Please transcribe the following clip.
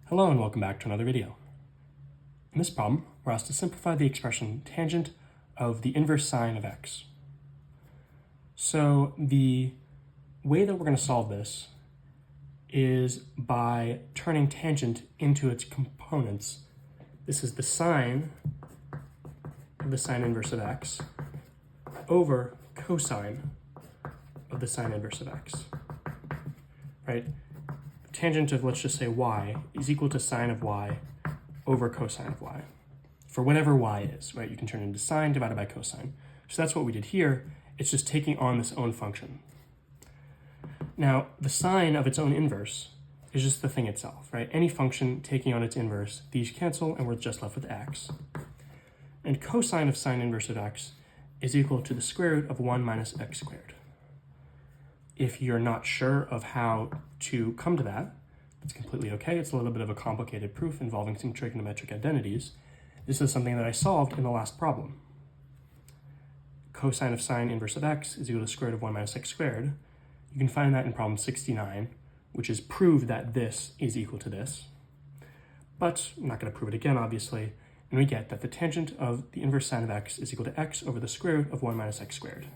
Hello and welcome back to another video. In this problem, we're asked to simplify the expression tangent of the inverse sine of x. So the way that we're going to solve this is by turning tangent into its components. This is the sine of the sine inverse of x over cosine of the sine inverse of x, right? Tangent of, let's just say, y is equal to sine of y over cosine of y for whatever y is, right? You can turn it into sine divided by cosine. So that's what we did here. It's just taking on this own function. Now, the sine of its own inverse is just the thing itself, right? Any function taking on its inverse, these cancel and we're just left with x. And cosine of sine inverse of x is equal to the square root of 1 minus x squared. If you're not sure of how to come to that, it's completely okay. It's a little bit of a complicated proof involving some trigonometric identities. This is something that I solved in the last problem. Cosine of sine inverse of x is equal to the square root of 1 minus x squared. You can find that in problem 69, which is prove that this is equal to this. But I'm not going to prove it again, obviously. And we get that the tangent of the inverse sine of x is equal to x over the square root of 1 minus x squared.